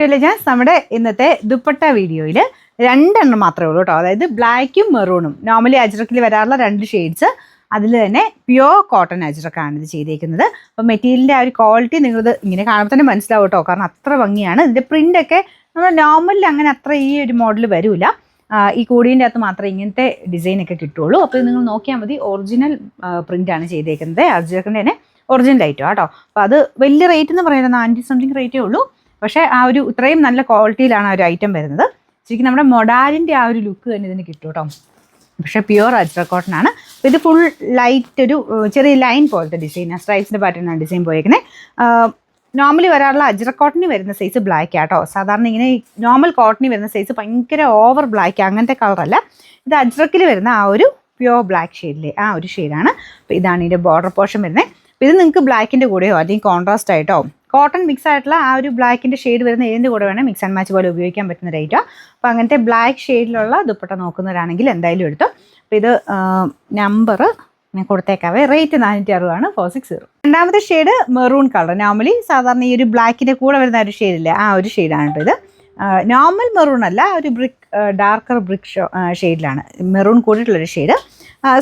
Jazz നമ്മുടെ ഇന്നത്തെ ദുപ്പട്ട വീഡിയോയിൽ രണ്ടെണ്ണം മാത്രമേ ഉള്ളൂ കേട്ടോ. അതായത് ബ്ലാക്കും മെറൂണും. നോർമലി അജ്രക്കിൽ വരാറുള്ള 2 ഷെയ്ഡ്സ്, അതിൽ തന്നെ പ്യുവർ കോട്ടൺ അജ്രക്കാണ് ഇത് ചെയ്തേക്കുന്നത്. അപ്പോൾ മെറ്റീരിയലിൻ്റെ ആ ഒരു ക്വാളിറ്റി നിങ്ങളിത് ഇങ്ങനെ കാണുമ്പോൾ തന്നെ മനസ്സിലാവും കേട്ടോ, കാരണം അത്ര ഭംഗിയാണ്. ഇതിൻ്റെ പ്രിൻ്റൊക്കെ നമ്മൾ നോർമലിൽ അങ്ങനെ അത്ര ഈ ഒരു മോഡൽ വരില്ല. ഈ കൂടീൻ്റെ അകത്ത് മാത്രമേ ഇങ്ങനത്തെ ഡിസൈനൊക്കെ കിട്ടുള്ളൂ. അപ്പോൾ നിങ്ങൾ നോക്കിയാൽ മതി, ഒറിജിനൽ പ്രിൻ്റാണ് ചെയ്തേക്കുന്നത്. അജ്രക്കിൻ്റെ തന്നെ ഒറിജിനൽ ഐറ്റം കേട്ടോ. അപ്പോൾ അത് വലിയ റേറ്റ് എന്ന് പറയുന്നത് 90 സംതിങ് റേറ്റേ ഉള്ളൂ. പക്ഷേ ആ ഒരു ഇത്രയും നല്ല ക്വാളിറ്റിയിലാണ് ആ ഒരു ഐറ്റം വരുന്നത്. ശരിക്കും നമ്മുടെ മൊഡാലിൻ്റെ ആ ഒരു ലുക്ക് തന്നെ ഇതിന് കിട്ടും കേട്ടോ. പക്ഷേ പ്യുവർ അജ്രക് കോട്ടൺ ആണ്. ഇത് ഫുൾ ലൈറ്റ് ഒരു ചെറിയ ലൈൻ പോലത്തെ ഡിസൈൻ, സ്ട്രൈപ്സിൻ്റെ പാറ്റേണാണ് ഡിസൈൻ പോയിരിക്കുന്നത്. നോർമലി വരാറുള്ള അജ്രക് കോട്ടണിന് വരുന്ന സൈസ് ബ്ലാക്ക് ആട്ടോ. സാധാരണ ഇങ്ങനെ നോർമൽ കോട്ടണിന് വരുന്ന സൈസ് ഭയങ്കര ഓവർ ബ്ലാക്ക്, അങ്ങനത്തെ കളറല്ല. ഇത് അജ്രക്കിൽ വരുന്ന ആ ഒരു പ്യുവർ ബ്ലാക്ക് ഷെയ്ഡിലെ ആ ഒരു ഷെയ്ഡാണ്. അപ്പോൾ ഇതാണ് ഇതിൻ്റെ ബോർഡർ പോർഷൻ വരുന്നത്. ഇത് നിങ്ങൾക്ക് ബ്ലാക്കിൻ്റെ കൂടെയോ അല്ലെങ്കിൽ കോൺട്രാസ്റ്റ് ആയിട്ടോ കോട്ടൺ മിക്സ് ആയിട്ടുള്ള ആ ഒരു ബ്ലാക്കിൻ്റെ ഷെയ്ഡ് വരുന്ന ഏതിൻ്റെ കൂടെ വേണേൽ മിക്സ് ആൻഡ് മാച്ച് പോലെ ഉപയോഗിക്കാൻ പറ്റുന്ന റേറ്റാണ്. അപ്പോൾ അങ്ങനത്തെ ബ്ലാക്ക് ഷെയ്ഡിലുള്ള ദുപ്പട്ട നോക്കുന്നവരാണെങ്കിൽ എന്തായാലും എടുത്തോ. അപ്പോൾ ഇത് നമ്പർ ഞാൻ കൊടുത്തേക്കാവേ. റേറ്റ് 460 ആണ്, 460. രണ്ടാമത്തെ ഷെയ്ഡ് മെറൂൺ കളർ. നോർമലി സാധാരണ ഈ ഒരു ബ്ലാക്കിൻ്റെ കൂടെ വരുന്ന ഒരു ഷെയ്ഡില്ലേ, ആ ഒരു ഷെയ്ഡാണ് കേട്ടോ ഇത്. നോർമൽ മെറൂൺ അല്ല, ഒരു ഡാർക്കർ ബ്രിക്ക് ഷെയ്ഡിലാണ് മെറൂൺ കൂടിയിട്ടുള്ളൊരു ഷെയ്ഡ്.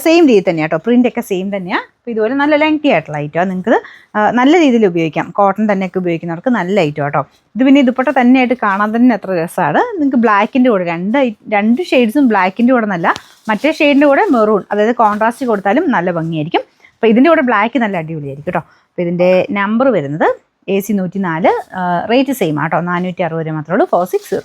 സെയിം രീതി തന്നെയാണ് കേട്ടോ, പ്രിൻ്റൊക്കെ സെയിം തന്നെയാണ്. അപ്പോൾ ഇതുപോലെ നല്ല ലെങ്തി ആയിട്ടുള്ള ഐറ്റമാണ്. നിങ്ങൾക്ക് നല്ല രീതിയിൽ ഉപയോഗിക്കാം. കോട്ടൺ തന്നെയൊക്കെ ഉപയോഗിക്കുന്നവർക്ക് നല്ല ഐറ്റം കേട്ടോ. ഇത് പിന്നെ ദുപ്പട്ട തന്നെയായിട്ട് കാണാൻ തന്നെ എത്ര രസമാണ്. നിങ്ങൾക്ക് ബ്ലാക്കിൻ്റെ കൂടെ രണ്ട് ഷെയ്ഡ്സും ബ്ലാക്കിൻ്റെ കൂടെ നല്ല മറ്റേ ഷെയ്ഡിൻ്റെ കൂടെ മെറൂൺ, അതായത് കോൺട്രാസ്റ്റ് കൊടുത്താലും നല്ല ഭംഗിയായിരിക്കും. അപ്പോൾ ഇതിൻ്റെ കൂടെ ബ്ലാക്ക് നല്ല അടിപൊളിയായിരിക്കും കേട്ടോ. അപ്പോൾ ഇതിൻ്റെ നമ്പർ വരുന്നത് AC 104, റേറ്റ് സെയിം ആട്ടോ, 460 മാത്രമേ ഉള്ളൂ, 460.